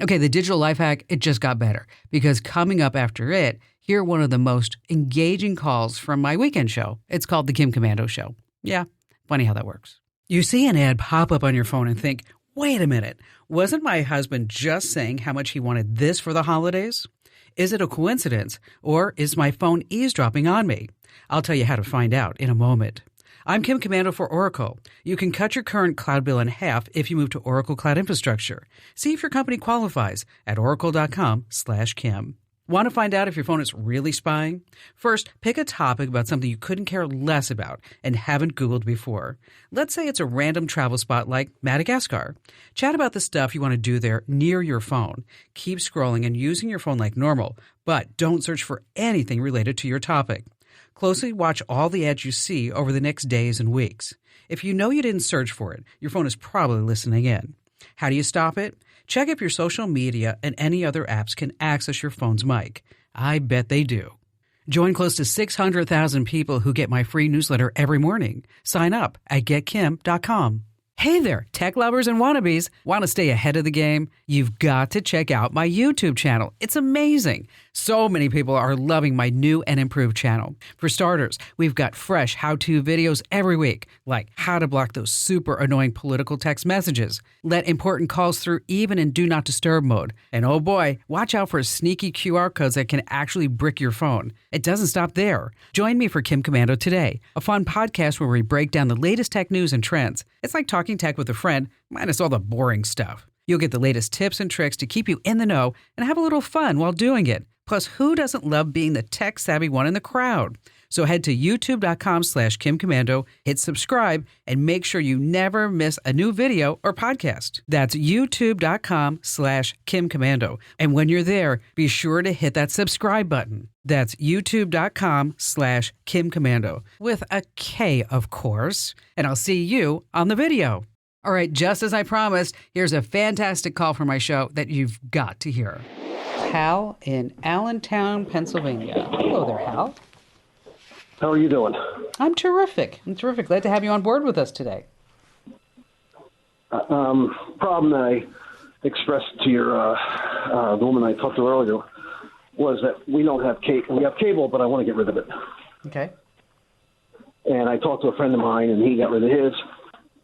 Okay, the digital life hack, it just got better because coming up after it, hear one of the most engaging calls from my weekend show. It's called The Kim Commando Show. Yeah, funny how that works. You see an ad pop up on your phone and think, wait a minute, wasn't my husband just saying how much he wanted this for the holidays? Is it a coincidence or is my phone eavesdropping on me? I'll tell you how to find out in a moment. I'm Kim Commando for Oracle. You can cut your current cloud bill in half if you move to Oracle Cloud Infrastructure. See if your company qualifies at oracle.com/Kim. Want to find out if your phone is really spying? First, pick a topic about something you couldn't care less about and haven't Googled before. Let's say it's a random travel spot like Madagascar. Chat about the stuff you want to do there near your phone. Keep scrolling and using your phone like normal, but don't search for anything related to your topic. Closely watch all the ads you see over the next days and weeks. If you know you didn't search for it, your phone is probably listening in. How do you stop it? Check if your social media and any other apps can access your phone's mic. I bet they do. Join close to 600,000 people who get my free newsletter every morning. Sign up at getkim.com. Hey there, tech lovers and wannabes. Want to stay ahead of the game? You've got to check out my YouTube channel. It's amazing. So many people are loving my new and improved channel. For starters, we've got fresh how-to videos every week, like how to block those super annoying political text messages, let important calls through even in Do Not Disturb mode, and oh boy, watch out for sneaky QR codes that can actually brick your phone. It doesn't stop there. Join me for Kim Commando Today, a fun podcast where we break down the latest tech news and trends. It's like talking tech with a friend, minus all the boring stuff. You'll get the latest tips and tricks to keep you in the know and have a little fun while doing it. Plus, who doesn't love being the tech-savvy one in the crowd? So head to youtube.com/Kim Commando, hit subscribe, and make sure you never miss a new video or podcast. That's youtube.com/Kim Commando. And when you're there, be sure to hit that subscribe button. That's youtube.com/Kim Commando, with a K, of course. And I'll see you on the video. All right, just as I promised, here's a fantastic call from my show that you've got to hear. Hal in Allentown, Pennsylvania. Hello there, Hal. How are you doing? I'm terrific. Glad to have you on board with us today. Problem that I expressed to your the woman I talked to earlier was that we don't have cable. We have cable, but I want to get rid of it. Okay. And I talked to a friend of mine, and he got rid of his.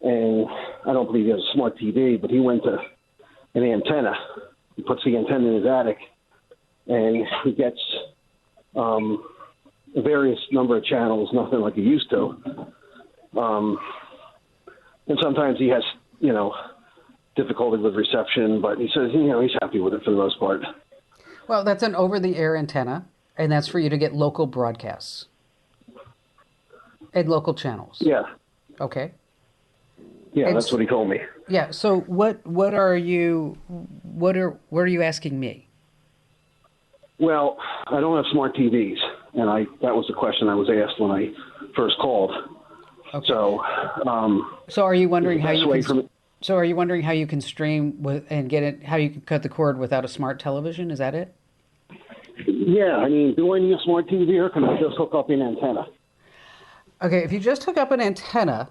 And I don't believe he has a smart TV, but he went to an antenna. He puts the antenna in his attic, and he gets a various number of channels, nothing like he used to. And sometimes he has, difficulty with reception, but he says, he's happy with it for the most part. Well, that's an over-the-air antenna, and that's for you to get local broadcasts and local channels. Yeah. Okay. Yeah, that's what he told me. Yeah. So what are you asking me? Well, I don't have smart TVs, and that was the question I was asked when I first called. Okay. So are you wondering how you can? So are you wondering how you can stream and get it? How you can cut the cord without a smart television? Is that it? Yeah. Do I need a smart TV, or can I just hook up an antenna? Okay. If you just hook up an antenna,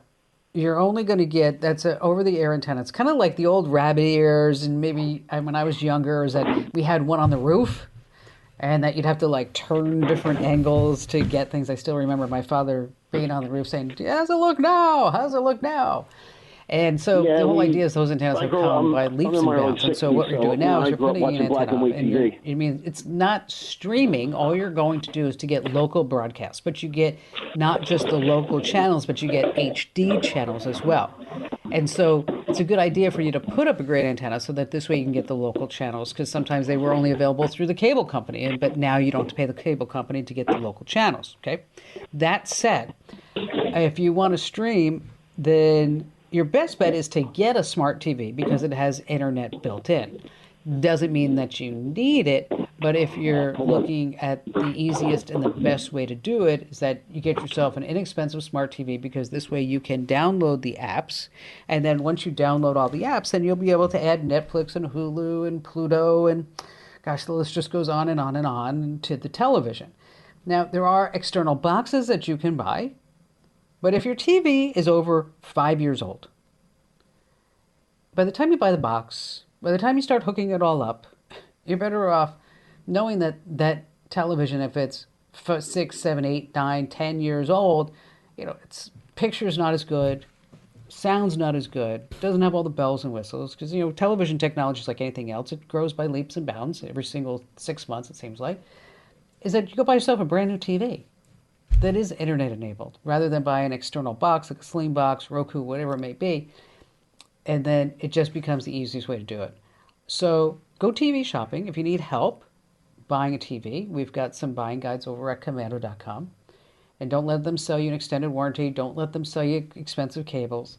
you're only going to get, that's an over-the-air antenna. It's kind of like the old rabbit ears, and maybe when I was younger, is that we had one on the roof, and that you'd have to turn different angles to get things. I still remember my father being on the roof saying, how's it look now? How's it look now? And so the whole idea is those antennas have come by leaps and bounds. And so what you're doing now is you're putting an antenna up. And it's not streaming. All you're going to do is to get local broadcasts. But you get not just the local channels, but you get HD channels as well. And so it's a good idea for you to put up a great antenna so that this way you can get the local channels, because sometimes they were only available through the cable company, but now you don't have to pay the cable company to get the local channels. Okay. That said, if you want to stream, then your best bet is to get a smart TV because it has internet built in. Doesn't mean that you need it, but if you're looking at the easiest and the best way to do it is that you get yourself an inexpensive smart TV, because this way you can download the apps, and then once you download all the apps, then you'll be able to add Netflix and Hulu and Pluto and gosh, the list just goes on and on and on to the television. Now, there are external boxes that you can buy, but if your TV is over 5 years old, by the time you buy the box, By the time you start hooking it all up, you're better off knowing that that television, if it's 6, 7, 8, 9, 10 years old, its picture's not as good, sound's not as good, doesn't have all the bells and whistles. Because television technology is like anything else; it grows by leaps and bounds every single 6 months. It seems like is that you go buy yourself a brand new TV that is internet enabled, rather than buy an external box like a Sling box, Roku, whatever it may be, and then it just becomes the easiest way to do it. So go TV shopping if you need help buying a TV. We've got some buying guides over at commando.com. And don't let them sell you an extended warranty. Don't let them sell you expensive cables.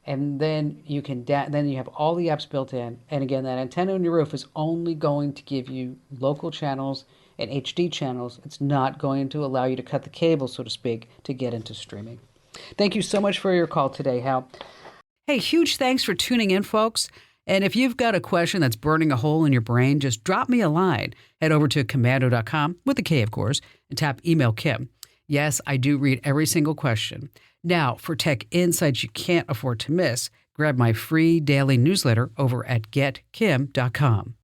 And then then you have all the apps built in. And again, that antenna on your roof is only going to give you local channels and HD channels. It's not going to allow you to cut the cable, so to speak, to get into streaming. Thank you so much for your call today, Hal. Hey, huge thanks for tuning in, folks. And if you've got a question that's burning a hole in your brain, just drop me a line. Head over to commando.com, with a K, of course, and tap Email Kim. Yes, I do read every single question. Now, for tech insights you can't afford to miss, grab my free daily newsletter over at getkim.com.